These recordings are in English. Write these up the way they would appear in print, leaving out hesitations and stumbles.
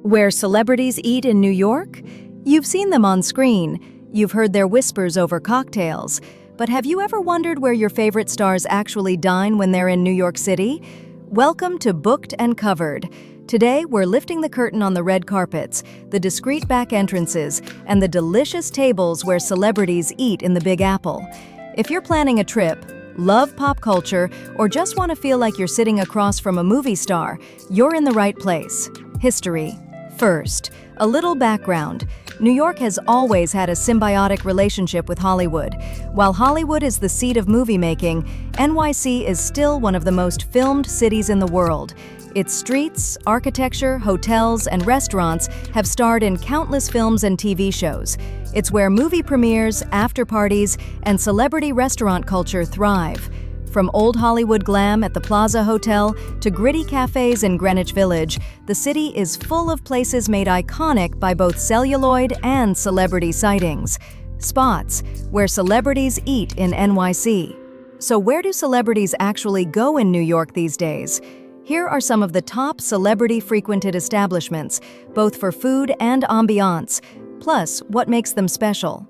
Where celebrities eat in New York? You've seen them on screen, you've heard their whispers over cocktails, but have you ever wondered where your favorite stars actually dine when they're in New York City? Welcome to Booked and Covered. Today, we're lifting the curtain on the red carpets, the discreet back entrances, and the delicious tables where celebrities eat in the Big Apple. If you're planning a trip, love pop culture, or just want to feel like you're sitting across from a movie star, you're in the right place. History. First, a little background. New York has always had a symbiotic relationship with Hollywood. While Hollywood is the seat of movie making, NYC is still one of the most filmed cities in the world. Its streets, architecture, hotels, and restaurants have starred in countless films and TV shows. It's where movie premieres, after-parties, and celebrity restaurant culture thrive. From old Hollywood glam at the Plaza Hotel to gritty cafes in Greenwich Village, the city is full of places made iconic by both celluloid and celebrity sightings. Spots where celebrities eat in NYC. So where do celebrities actually go in New York these days? Here are some of the top celebrity-frequented establishments, both for food and ambiance, plus what makes them special.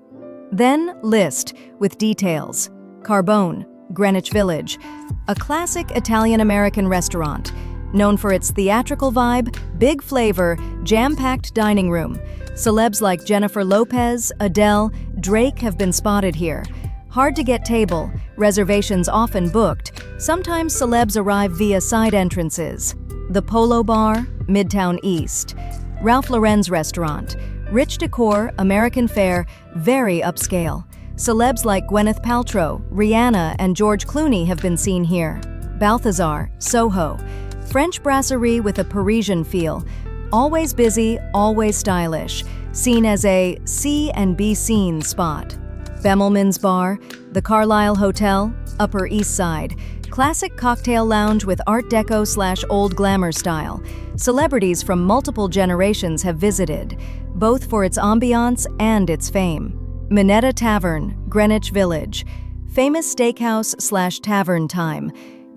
Then list with details. Carbone, Greenwich Village, a classic Italian-American restaurant, known for its theatrical vibe, big flavor, jam-packed dining room. Celebs like Jennifer Lopez, Adele, Drake have been spotted here. Hard to get table, reservations often booked. Sometimes celebs arrive via side entrances. The Polo Bar, Midtown East. Ralph Lauren's restaurant, rich decor, American fare, very upscale. Celebs like Gwyneth Paltrow, Rihanna, and George Clooney have been seen here. Balthazar, SoHo, French brasserie with a Parisian feel. Always busy, always stylish, seen as a see and be seen spot. Bemelmans Bar, the Carlyle Hotel, Upper East Side, classic cocktail lounge with Art Deco/old glamour style. Celebrities from multiple generations have visited, both for its ambiance and its fame. Minetta Tavern, Greenwich Village, famous steakhouse/tavern time.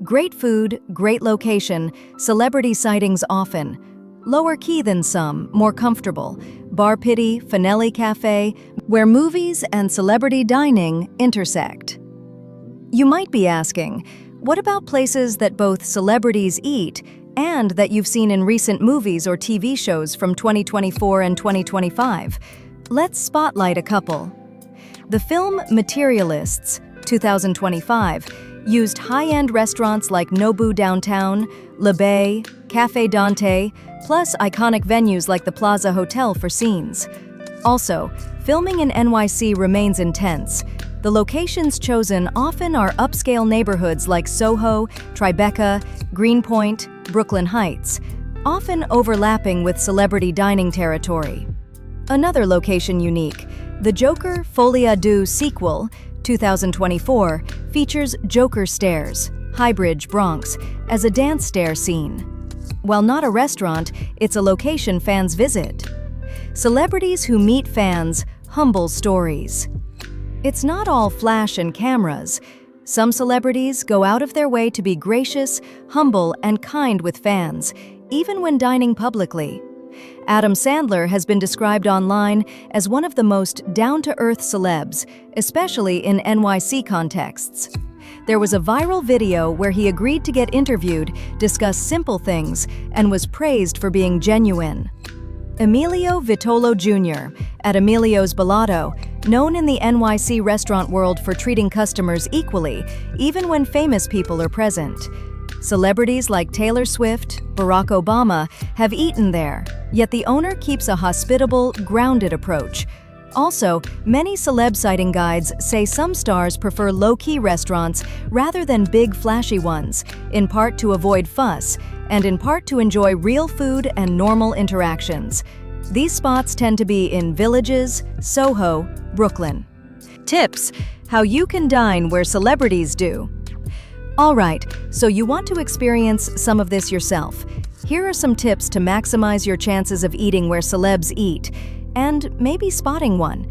Great food, great location, celebrity sightings often. Lower key than some, more comfortable. Bar Pitti, Finelli Cafe, where movies and celebrity dining intersect. You might be asking, what about places that both celebrities eat and that you've seen in recent movies or TV shows from 2024 and 2025? Let's spotlight a couple. The film Materialists, 2025, used high-end restaurants like Nobu Downtown, Le Bay, Cafe Dante, plus iconic venues like the Plaza Hotel for scenes. Also, filming in NYC remains intense. The locations chosen often are upscale neighborhoods like SoHo, Tribeca, Greenpoint, Brooklyn Heights, often overlapping with celebrity dining territory. Another location unique, the Joker Folie à sequel, 2024, features Joker Stairs, Highbridge, Bronx, as a dance stair scene. While not a restaurant, it's a location fans visit. Celebrities who meet fans, humble stories. It's not all flash and cameras. Some celebrities go out of their way to be gracious, humble, and kind with fans, even when dining publicly. Adam Sandler has been described online as one of the most down-to-earth celebs, especially in NYC contexts. There was a viral video where he agreed to get interviewed, discuss simple things, and was praised for being genuine. Emilio Vitolo Jr. at Emilio's Ballato, known in the NYC restaurant world for treating customers equally, even when famous people are present. Celebrities like Taylor Swift, Barack Obama have eaten there, yet the owner keeps a hospitable, grounded approach. Also, many celeb sighting guides say some stars prefer low-key restaurants rather than big, flashy ones, in part to avoid fuss, and in part to enjoy real food and normal interactions. These spots tend to be in Villages, SoHo, Brooklyn. Tips: how you can dine where celebrities do. All right, so you want to experience some of this yourself. Here are some tips to maximize your chances of eating where celebs eat, and maybe spotting one.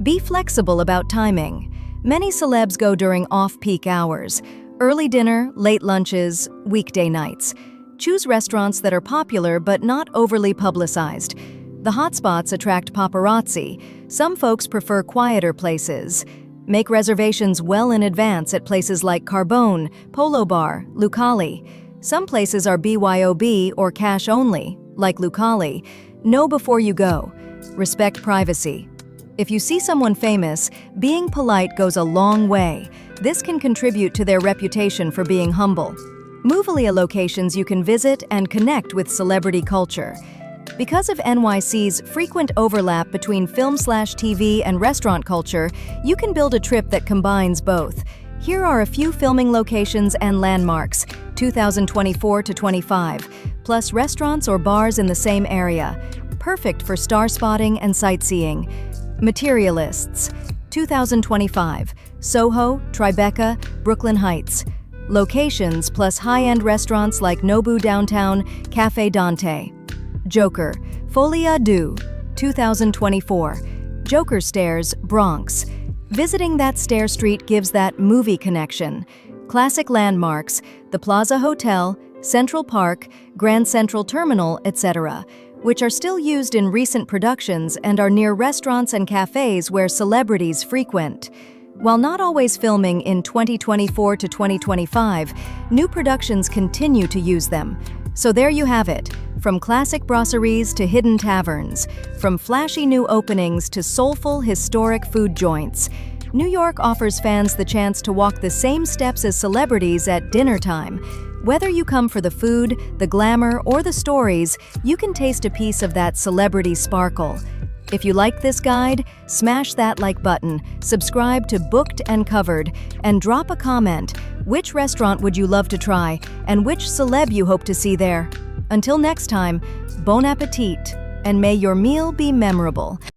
Be flexible about timing. Many celebs go during off-peak hours, early dinner, late lunches, weekday nights. Choose restaurants that are popular but not overly publicized. The hotspots attract paparazzi. Some folks prefer quieter places. Make reservations well in advance at places like Carbone, Polo Bar, Lucali. Some places are BYOB or cash only, like Lucali. Know before you go. Respect privacy. If you see someone famous, being polite goes a long way. This can contribute to their reputation for being humble. Move-ally locations you can visit and connect with celebrity culture. Because of NYC's frequent overlap between film/TV and restaurant culture, you can build a trip that combines both. Here are a few filming locations and landmarks, 2024 to 25, plus restaurants or bars in the same area. Perfect for star spotting and sightseeing. Materialists, 2025, SoHo, Tribeca, Brooklyn Heights. Locations plus high-end restaurants like Nobu Downtown, Cafe Dante. Joker, Folia du, 2024. Joker Stairs, Bronx. Visiting that stair street gives that movie connection. Classic landmarks, the Plaza Hotel, Central Park, Grand Central Terminal, etc., which are still used in recent productions and are near restaurants and cafes where celebrities frequent. While not always filming in 2024 to 2025, new productions continue to use them. So there you have it, from classic brasseries to hidden taverns, from flashy new openings to soulful, historic food joints. New York offers fans the chance to walk the same steps as celebrities at dinner time. Whether you come for the food, the glamour, or the stories, you can taste a piece of that celebrity sparkle. If you like this guide, smash that like button, subscribe to Booked and Covered, and drop a comment. Which restaurant would you love to try, and which celeb you hope to see there? Until next time, bon appetit, and may your meal be memorable.